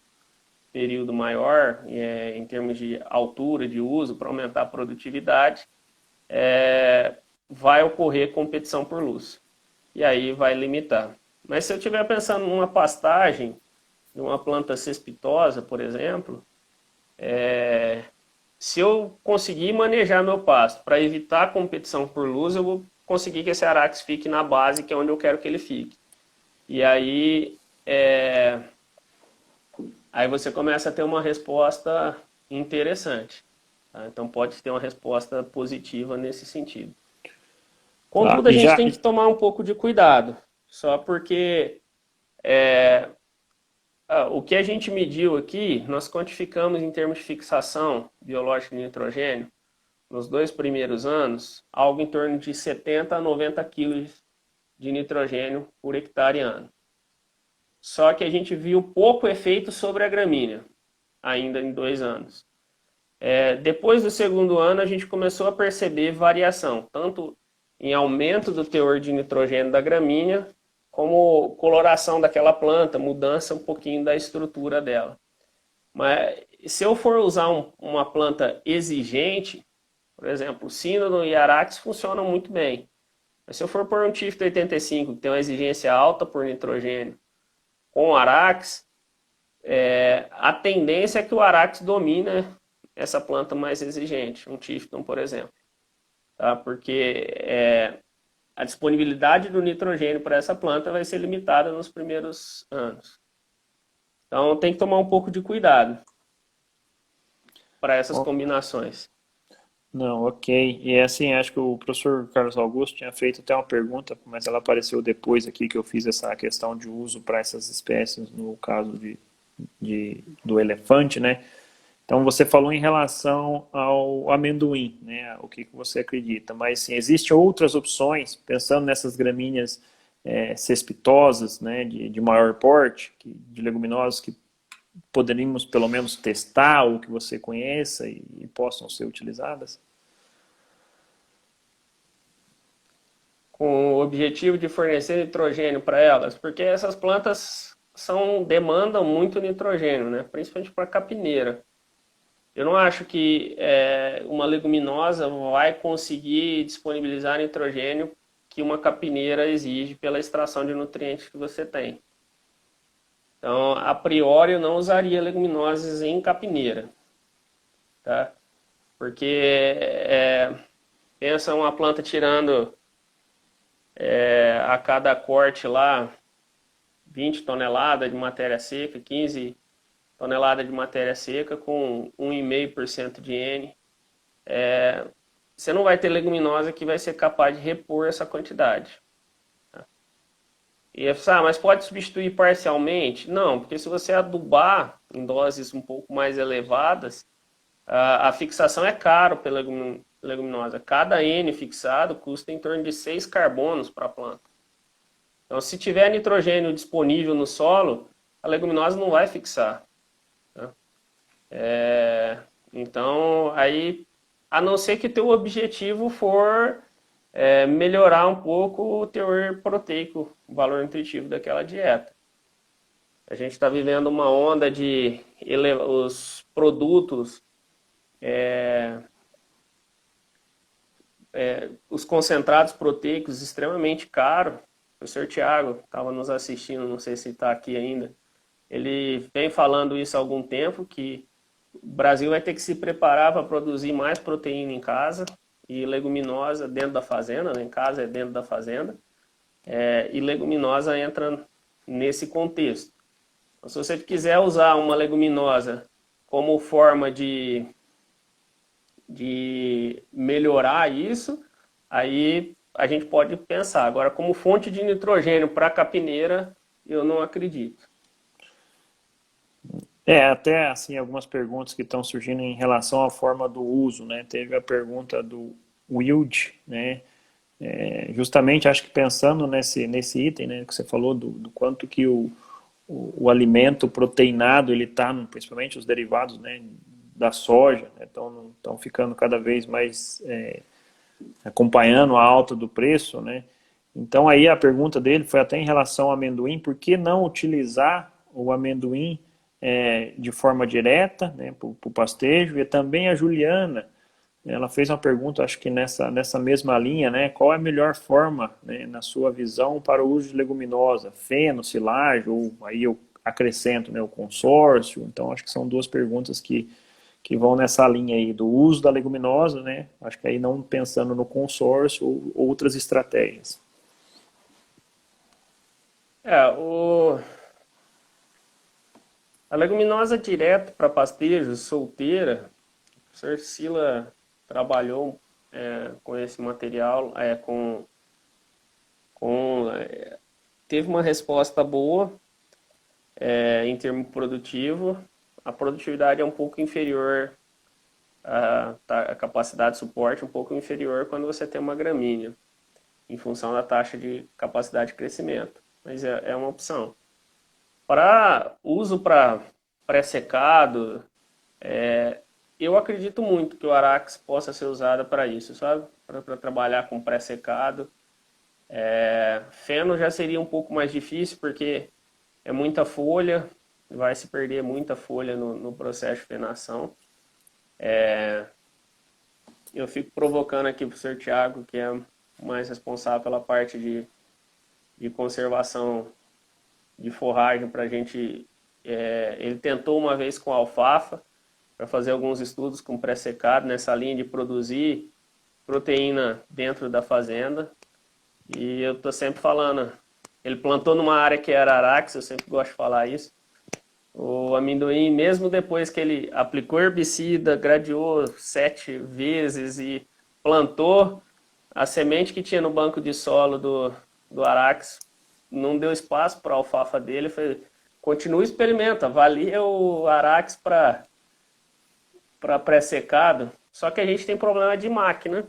período maior, em termos de altura de uso, para aumentar a produtividade, vai ocorrer competição por luz. E aí vai limitar. Mas se eu estiver pensando numa pastagem, de uma planta cespitosa, por exemplo, se eu conseguir manejar meu pasto para evitar a competição por luz, eu vou conseguir que esse Arax fique na base, que é onde eu quero que ele fique. E aí você começa a ter uma resposta interessante. Tá? Então pode ter uma resposta positiva nesse sentido. Contudo, a gente tem que tomar um pouco de cuidado, só porque o que a gente mediu aqui, nós quantificamos em termos de fixação biológica de nitrogênio, nos 2 primeiros anos, algo em torno de 70 a 90 quilos de nitrogênio por hectare ano. Só que a gente viu pouco efeito sobre a gramínea, ainda em 2 anos. Depois do segundo ano, a gente começou a perceber variação, tanto em aumento do teor de nitrogênio da gramínea, como coloração daquela planta, mudança um pouquinho da estrutura dela. Mas se eu for usar uma planta exigente, por exemplo, o sínodo e Arax funcionam muito bem. Mas se eu for pôr um Tifto 85, que tem uma exigência alta por nitrogênio, com o Arax, a tendência é que o Arax domine essa planta mais exigente, um Tifton, por exemplo. Tá? Porque a disponibilidade do nitrogênio para essa planta vai ser limitada nos primeiros anos. Então tem que tomar um pouco de cuidado para essas combinações. Não, ok. E assim, acho que o professor Carlos Augusto tinha feito até uma pergunta, mas ela apareceu depois aqui que eu fiz essa questão de uso para essas espécies, no caso do elefante, né? Então você falou em relação ao amendoim, né? O que você acredita? Mas sim, existem outras opções, pensando nessas gramíneas cespitosas, né? De maior porte, de leguminosas que poderíamos pelo menos testar ou que você conheça e possam ser utilizadas? Com o objetivo de fornecer nitrogênio para elas, porque essas plantas demandam muito nitrogênio, né? Principalmente para capineira. Eu não acho que uma leguminosa vai conseguir disponibilizar nitrogênio que uma capineira exige pela extração de nutrientes que você tem. Então, a priori, eu não usaria leguminosas em capineira, tá? Porque pensa uma planta tirando a cada corte lá 20 toneladas de matéria seca, 15 tonelada de matéria seca com 1,5% de N. Você não vai ter leguminosa que vai ser capaz de repor essa quantidade. E mas pode substituir parcialmente? Não, porque se você adubar em doses um pouco mais elevadas, a fixação é caro pela leguminosa. Cada N fixado custa em torno de 6 carbonos para a planta. Então, se tiver nitrogênio disponível no solo, a leguminosa não vai fixar. Tá? Então, aí, a não ser que teu objetivo for melhorar um pouco o teor proteico, o valor nutritivo daquela dieta. A gente está vivendo uma onda de os produtos, os concentrados proteicos extremamente caros. O professor Tiago estava nos assistindo, não sei se está aqui ainda. Ele vem falando isso há algum tempo, que o Brasil vai ter que se preparar para produzir mais proteína em casa e leguminosa dentro da fazenda, né? Em casa é dentro da fazenda, e leguminosa entra nesse contexto. Então, se você quiser usar uma leguminosa como forma de melhorar isso, aí a gente pode pensar. Agora, como fonte de nitrogênio para a capineira, eu não acredito. Até assim, algumas perguntas que estão surgindo em relação à forma do uso, né? Teve a pergunta do Wild, né? Justamente, acho que pensando nesse item, né, que você falou do quanto que o alimento proteinado, ele está, principalmente os derivados, né, da soja, estão ficando cada vez mais acompanhando a alta do preço, né? Então aí a pergunta dele foi até em relação ao amendoim, por que não utilizar o amendoim de forma direta, né, para o pastejo? E também a Juliana, ela fez uma pergunta, acho que nessa mesma linha, né, qual é a melhor forma, né, na sua visão, para o uso de leguminosa, feno, silagem, ou aí eu acrescento, né, o consórcio. Então acho que são duas perguntas que vão nessa linha aí do uso da leguminosa, né, acho que aí não pensando no consórcio ou outras estratégias. A leguminosa direto para pastejo, solteira, o professor Sila trabalhou com esse material, teve uma resposta boa em termo produtivo. A produtividade é um pouco inferior, a capacidade de suporte é um pouco inferior quando você tem uma gramínea, em função da taxa de capacidade de crescimento, mas é uma opção. Para uso para pré-secado, eu acredito muito que o Arax possa ser usado para isso, sabe? Para trabalhar com pré-secado. Feno já seria um pouco mais difícil, porque é muita folha, vai se perder muita folha no processo de fenação. Eu fico provocando aqui para o Sr. Tiago, que é mais responsável pela parte de conservação de forragem para a gente. Ele tentou uma vez com alfafa, para fazer alguns estudos com pré-secado nessa linha de produzir proteína dentro da fazenda. E eu estou sempre falando, ele plantou numa área que era Arax, eu sempre gosto de falar isso. O amendoim, mesmo depois que ele aplicou herbicida, gradiou 7 vezes e plantou, a semente que tinha no banco de solo do Arax não deu espaço para a alfafa dele. Continua, experimenta, avalia o Arax para pré-secado, só que a gente tem problema de máquina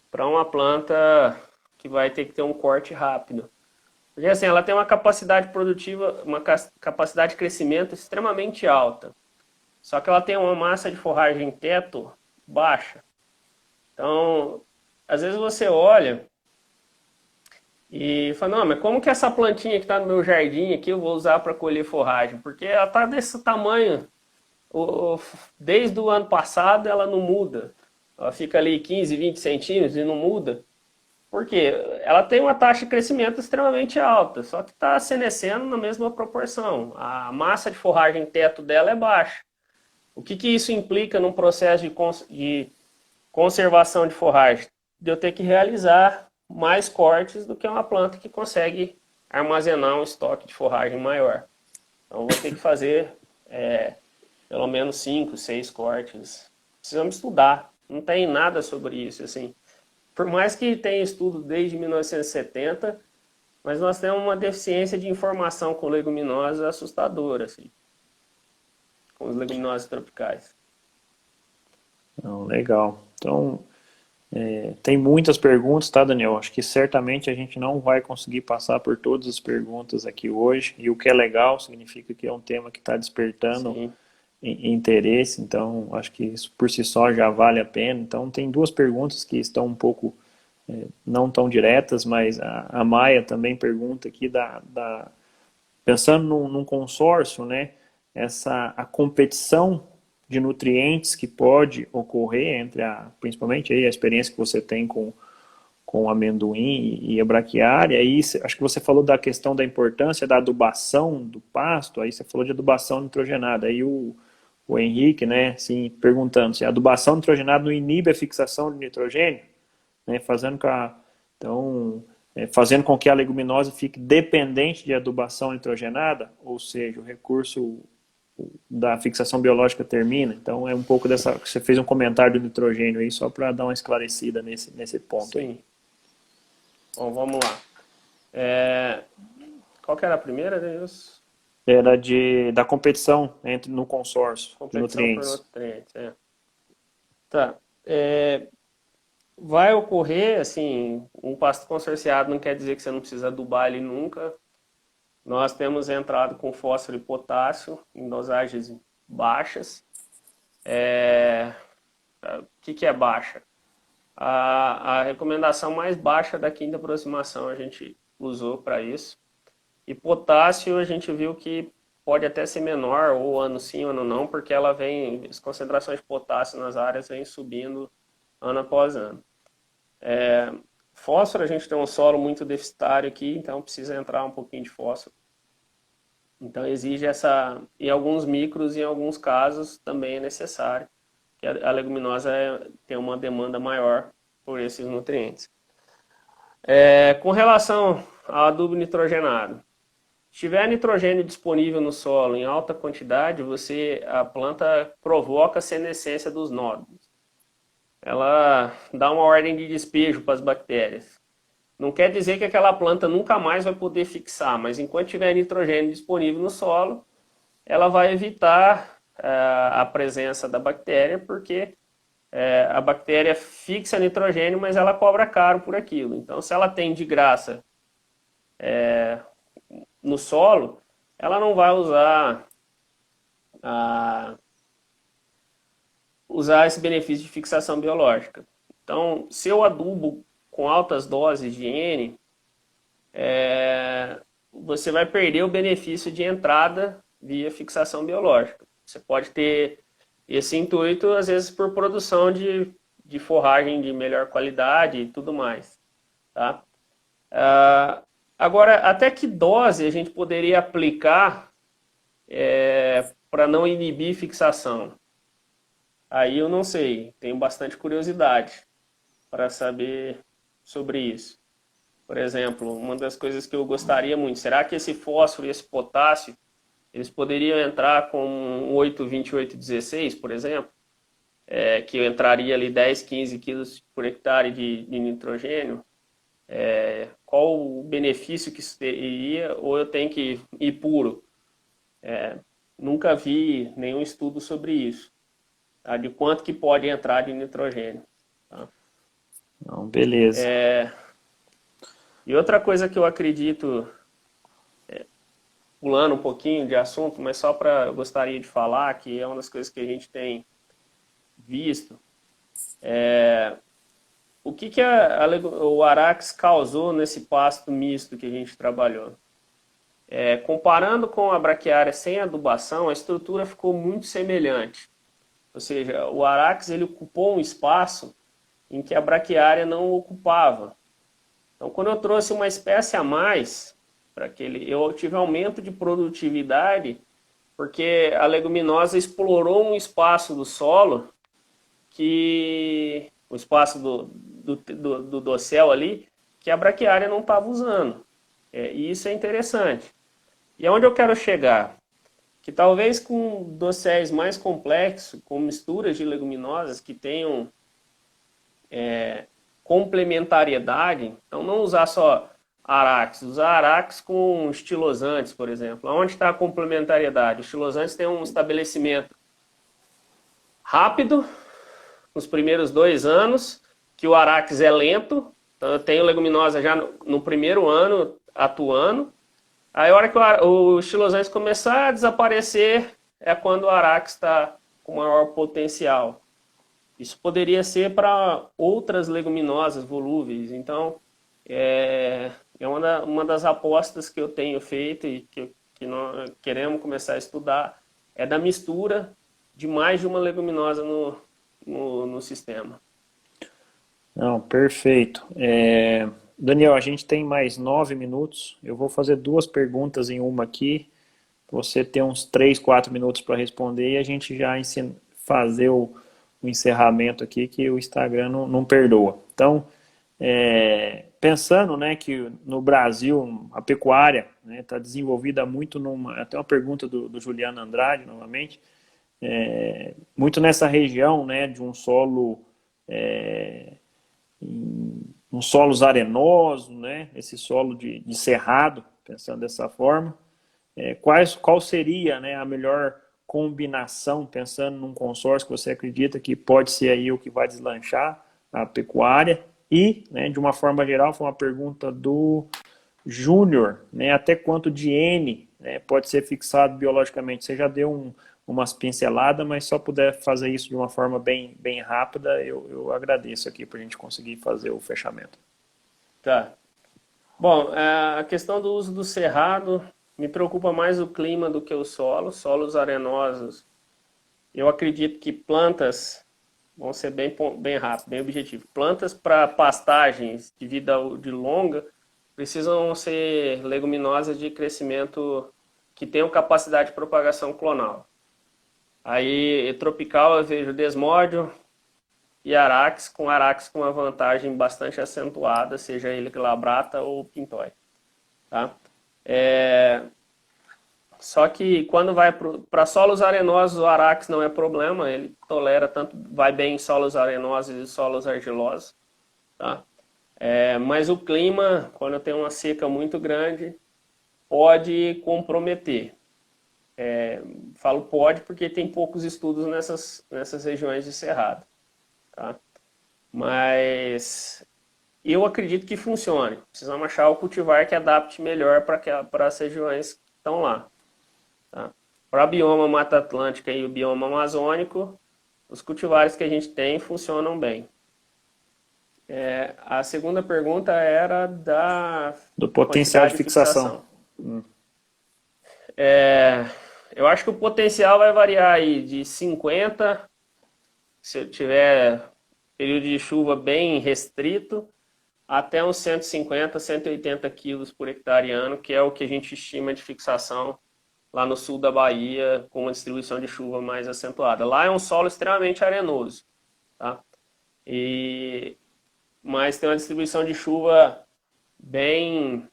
para uma planta que vai ter que ter um corte rápido. Porque assim, ela tem uma capacidade produtiva, uma capacidade de crescimento extremamente alta, só que ela tem uma massa de forragem teto baixa. Então, às vezes você olha e fala, não, mas como que essa plantinha que está no meu jardim aqui eu vou usar para colher forragem? Porque ela está desse tamanho. Desde o ano passado ela não muda. Ela fica ali 15, 20 centímetros e não muda. Por quê? Ela tem uma taxa de crescimento extremamente alta, só que está senescendo na mesma proporção. A massa de forragem teto dela é baixa. O que isso implica num processo de conservação de forragem? De eu ter que realizar mais cortes do que uma planta que consegue armazenar um estoque de forragem maior. Então, vou ter que fazer pelo menos 5, 6 cortes. Precisamos estudar. Não tem nada sobre isso, assim. Por mais que tenha estudo desde 1970, mas nós temos uma deficiência de informação com leguminosas assustadora, assim, com os leguminosas tropicais. Não, legal. Então, tem muitas perguntas, tá, Daniel? Acho que certamente a gente não vai conseguir passar por todas as perguntas aqui hoje. E o que é legal significa que é um tema que está despertando Sim, interesse. Então, acho que isso por si só já vale a pena. Então, tem duas perguntas que estão um pouco não tão diretas, mas a Maia também pergunta aqui pensando num consórcio, né? A competição de nutrientes que pode ocorrer entre principalmente aí a experiência que você tem com o amendoim e a braquiária. Aí acho que você falou da questão da importância da adubação do pasto, aí você falou de adubação nitrogenada. Aí o Henrique, né, assim, perguntando se a adubação nitrogenada não inibe a fixação de nitrogênio, né, então, fazendo com que a leguminosa fique dependente de adubação nitrogenada, ou seja, o recurso da fixação biológica termina. Então é um pouco dessa. Você fez um comentário do nitrogênio aí, só para dar uma esclarecida nesse ponto aí. sim. Bom, vamos lá. Qual que era a primeira, Deus? Era da competição no consórcio de Competição por nutrientes. nutrientes, Tá. Vai ocorrer, assim, um pasto consorciado não quer dizer que você não precisa adubar ele nunca. Nós temos entrado com fósforo e potássio em dosagens baixas. O que é baixa? A recomendação mais baixa da quinta aproximação a gente usou para isso. E potássio a gente viu que pode até ser menor, ou ano sim, ano não, porque as concentrações de potássio nas áreas vêm subindo ano após ano. Fósforo, a gente tem um solo muito deficitário aqui, então precisa entrar um pouquinho de fósforo. Então exige em alguns micros, em alguns casos também é necessário, que a leguminosa tem uma demanda maior por esses nutrientes. Com relação ao adubo nitrogenado, se tiver nitrogênio disponível no solo em alta quantidade, a planta provoca a senescência dos nódulos. Ela dá uma ordem de despejo para as bactérias. Não quer dizer que aquela planta nunca mais vai poder fixar, mas enquanto tiver nitrogênio disponível no solo, ela vai evitar a presença da bactéria, porque a bactéria fixa nitrogênio, mas ela cobra caro por aquilo. Então, se ela tem de graça no solo, ela não vai usar esse benefício de fixação biológica. Então, se eu adubo com altas doses de N, você vai perder o benefício de entrada via fixação biológica. Você pode ter esse intuito, às vezes, por produção de forragem de melhor qualidade e tudo mais. Tá? Agora, até que dose a gente poderia aplicar para não inibir fixação? Aí eu não sei, tenho bastante curiosidade para saber sobre isso. Por exemplo, uma das coisas que eu gostaria muito, será que esse fósforo e esse potássio, eles poderiam entrar com um 8,28,16, por exemplo? Que eu entraria ali 10, 15 quilos por hectare de nitrogênio? Qual o benefício que isso teria? Ou eu tenho que ir puro? Nunca vi nenhum estudo sobre isso, tá? De quanto que pode entrar de nitrogênio. Tá? Não, beleza. E outra coisa que eu acredito, pulando um pouquinho de assunto, mas só eu gostaria de falar, que é uma das coisas que a gente tem visto, o que o Arax causou nesse pasto misto que a gente trabalhou? Comparando com a braquiária sem adubação, a estrutura ficou muito semelhante. Ou seja, o Arax ele ocupou um espaço em que a braquiária não ocupava. Então, quando eu trouxe uma espécie a mais, eu tive aumento de produtividade, porque a leguminosa explorou um espaço do solo, o espaço do dossel ali, que a braquiária não estava usando. E isso é interessante. E aonde eu quero chegar? que talvez com dosséis mais complexos, com misturas de leguminosas que tenham complementariedade, então não usar só Arax, usar Arax com estilosantes, por exemplo. Onde está a complementariedade? Os estilosantes têm um estabelecimento rápido, nos primeiros 2 anos, que o Arax é lento, então eu tenho leguminosa já no primeiro ano atuando. Aí a hora que o estilosante começar a desaparecer é quando o Arax está com maior potencial. Isso poderia ser para outras leguminosas volúveis. Então, é uma das apostas que eu tenho feito e que nós queremos começar a estudar, é da mistura de mais de uma leguminosa no sistema. Não, perfeito. Daniel, a gente tem mais 9 minutos. Eu vou fazer 2 perguntas em uma aqui. Você tem uns 3, 4 minutos para responder e a gente já fazer o encerramento aqui, que o Instagram não perdoa. Então, pensando, né, que no Brasil a pecuária está, né, desenvolvida muito até uma pergunta do Juliano Andrade, novamente, muito nessa região, né, de um solo, um solos arenoso, né, esse solo de cerrado, pensando dessa forma. Qual seria, né, a melhor combinação, pensando num consórcio que você acredita que pode ser aí o que vai deslanchar a pecuária? E, né, de uma forma geral, foi uma pergunta do Júnior, né, até quanto de N, né, pode ser fixado biologicamente? Você já deu umas pinceladas, mas só puder fazer isso de uma forma bem, bem rápida, eu agradeço aqui para a gente conseguir fazer o fechamento. Tá. Bom, a questão do uso do cerrado me preocupa mais o clima do que o solo. Solos arenosos, eu acredito que plantas, vão ser bem rápido, bem objetivo. Plantas para pastagens de vida de longa precisam ser leguminosas de crescimento que tenham capacidade de propagação clonal. Aí, tropical, eu vejo Desmódio e Arax com uma vantagem bastante acentuada, seja ele glabrata ou pintói. Tá? Só que quando vai para solos arenosos, o Arax não é problema, ele tolera tanto, vai bem em solos arenosos e solos argilosos. Tá? Mas o clima, quando eu tenho uma seca muito grande, pode comprometer. Falo pode porque tem poucos estudos nessas regiões de cerrado. Tá? Mas eu acredito que funcione. Precisamos achar o cultivar que adapte melhor para as regiões que estão lá. Tá? Para o bioma Mata Atlântica e o bioma amazônico, os cultivares que a gente tem funcionam bem. A segunda pergunta era do potencial de fixação. Eu acho que o potencial vai variar aí de 50, se eu tiver período de chuva bem restrito, até uns 150, 180 quilos por hectare ano, que é o que a gente estima de fixação lá no sul da Bahia, com uma distribuição de chuva mais acentuada. Lá é um solo extremamente arenoso, tá? Mas tem uma distribuição de chuva bem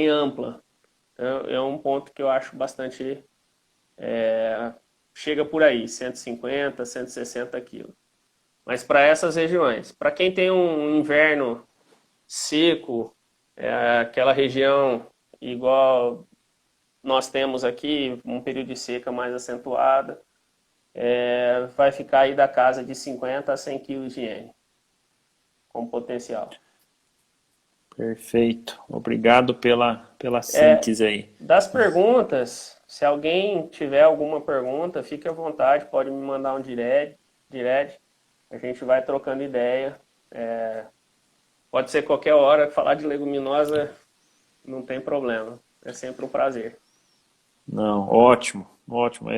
ampla. É um ponto que eu acho bastante... chega por aí, 150, 160 quilos. Mas para essas regiões. Para quem tem um inverno seco, aquela região igual nós temos aqui, um período de seca mais acentuada, vai ficar aí da casa de 50 a 100 quilos de N, com potencial. Perfeito. Obrigado pela síntese aí. Das perguntas, se alguém tiver alguma pergunta, fique à vontade, pode me mandar um direct. A gente vai trocando ideia. Pode ser qualquer hora, falar de leguminosa não tem problema. É sempre um prazer. Não, ótimo, ótimo.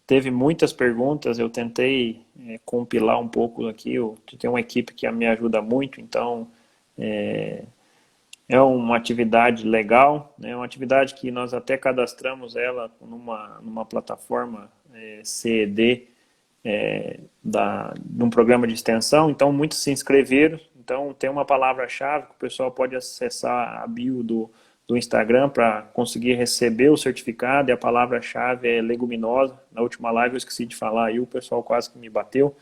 Teve muitas perguntas, eu tentei compilar um pouco aqui. Eu tenho uma equipe que me ajuda muito, então é uma atividade legal, né? É uma atividade que nós até cadastramos ela numa plataforma CED de um programa de extensão, então muitos se inscreveram. Então tem uma palavra-chave que o pessoal pode acessar a bio do Instagram para conseguir receber o certificado, e a palavra-chave é leguminosa. Na última live eu esqueci de falar aí, o pessoal quase que me bateu,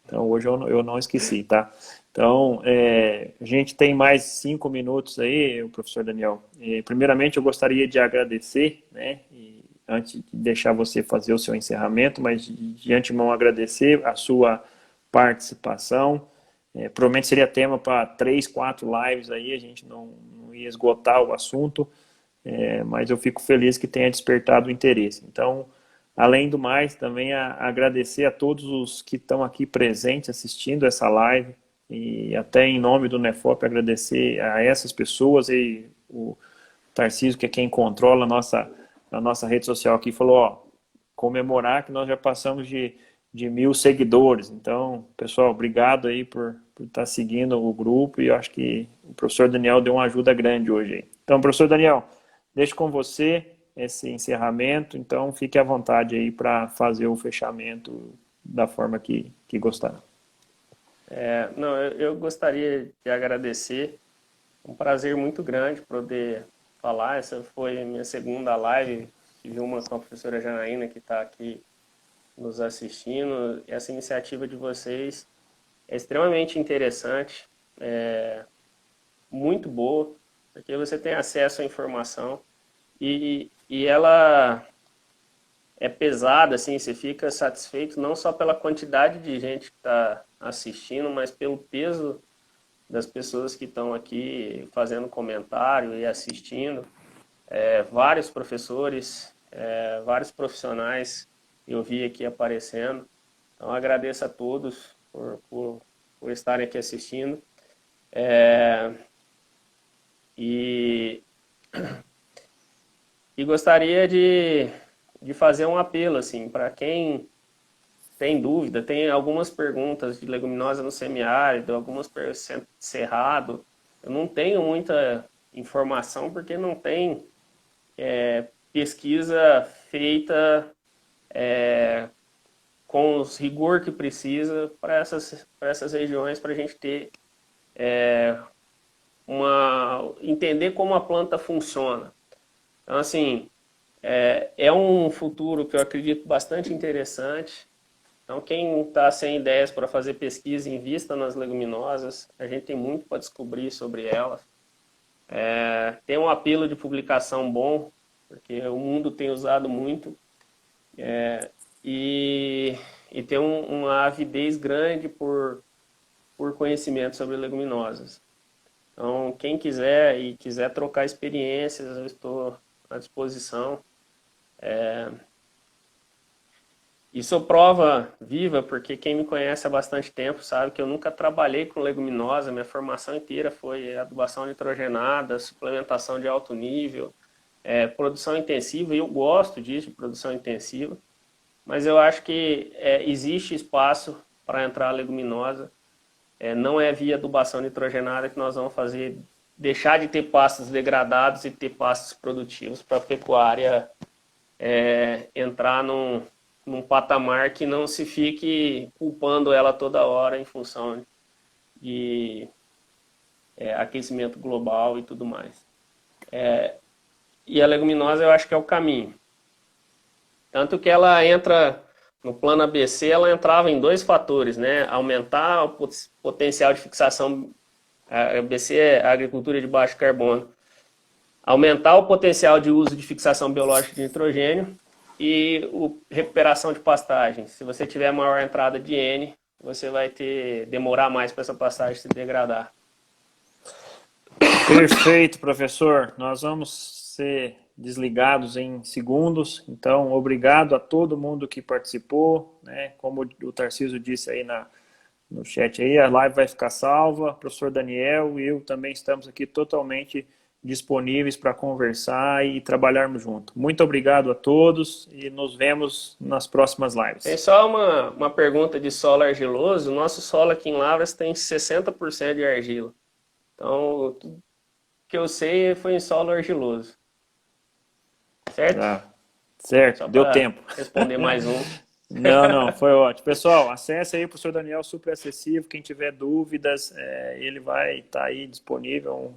então hoje eu não esqueci, tá? Então, a gente tem mais 5 minutos aí, o professor Daniel. Primeiramente, eu gostaria de agradecer, né, antes de deixar você fazer o seu encerramento, mas de antemão agradecer a sua participação. Provavelmente seria tema para 3, 4 lives aí, a gente não ia esgotar o assunto, mas eu fico feliz que tenha despertado o interesse. Então, além do mais, também agradecer a todos os que estão aqui presentes assistindo essa live, e até em nome do Nefop agradecer a essas pessoas, e o Tarcísio, que é quem controla a nossa rede social aqui, falou, ó, comemorar que nós já passamos de 1.000 seguidores. Então, pessoal, obrigado aí por estar seguindo o grupo, e eu acho que o professor Daniel deu uma ajuda grande hoje aí. Então, professor Daniel, deixo com você esse encerramento, então fique à vontade aí para fazer o fechamento da forma que gostar. Não, eu gostaria de agradecer, um prazer muito grande poder falar. Essa foi a minha segunda live, tive uma com a professora Janaína, que está aqui nos assistindo. Essa iniciativa de vocês é extremamente interessante, muito boa, porque você tem acesso à informação e ela é pesada, assim, você fica satisfeito não só pela quantidade de gente que está assistindo, mas pelo peso das pessoas que estão aqui fazendo comentário e assistindo. Vários professores, vários profissionais eu vi aqui aparecendo. Então, agradeço a todos por estarem aqui assistindo. E, e gostaria de fazer um apelo, assim, para quem tem dúvida, tem algumas perguntas de leguminosa no semiárido, algumas cerrado. Eu não tenho muita informação porque não tem pesquisa feita com os rigor que precisa para essas regiões, para a gente ter entender como a planta funciona. Então, assim, é um futuro que eu acredito bastante interessante. Então, quem está sem ideias para fazer pesquisa, invista nas leguminosas. A gente tem muito para descobrir sobre elas. Tem um apelo de publicação bom, porque o mundo tem usado muito. E tem uma avidez grande por conhecimento sobre leguminosas. Então, quem quiser e quiser trocar experiências, eu estou à disposição. E sou prova viva, porque quem me conhece há bastante tempo sabe que eu nunca trabalhei com leguminosa, minha formação inteira foi adubação nitrogenada, suplementação de alto nível, produção intensiva, e eu gosto disso, de produção intensiva, mas eu acho que existe espaço para entrar a leguminosa. Não é via adubação nitrogenada que nós vamos fazer, deixar de ter pastos degradados e ter pastos produtivos para a pecuária entrar num patamar que não se fique culpando ela toda hora em função de aquecimento global e tudo mais. E a leguminosa eu acho que é o caminho. Tanto que ela entra no plano ABC, ela entrava em 2 fatores, né? Aumentar o potencial de fixação, a ABC é a agricultura de baixo carbono, aumentar o potencial de uso de fixação biológica de nitrogênio e recuperação de pastagem. Se você tiver maior entrada de N, você vai demorar mais para essa pastagem se degradar. Perfeito, professor. Nós vamos ser desligados em segundos, então obrigado a todo mundo que participou, né? Como o Tarcísio disse aí no chat aí, a live vai ficar salva, o professor Daniel e eu também estamos aqui totalmente disponíveis para conversar e trabalharmos junto. Muito obrigado a todos e nos vemos nas próximas lives. Tem só uma pergunta de solo argiloso. O nosso solo aqui em Lavras tem 60% de argila. Então, tudo que eu sei foi em solo argiloso. Certo? Certo, deu tempo. Responder mais um. Não, foi ótimo. Pessoal, acesse aí o professor Daniel, super acessível. Quem tiver dúvidas, ele vai estar aí disponível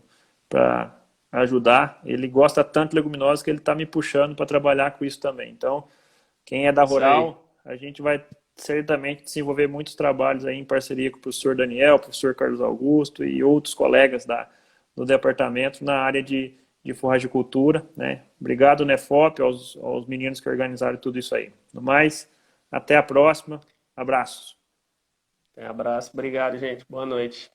para ajudar. Ele gosta tanto de leguminosas que ele está me puxando para trabalhar com isso também. Então, quem é da Isso aí. Rural, a gente vai certamente desenvolver muitos trabalhos aí em parceria com o professor Daniel, o professor Carlos Augusto e outros colegas do departamento na área de forragicultura, né? Obrigado, Nefop, aos meninos que organizaram tudo isso aí. No mais, até a próxima. Abraços. Um abraço. Obrigado, gente. Boa noite.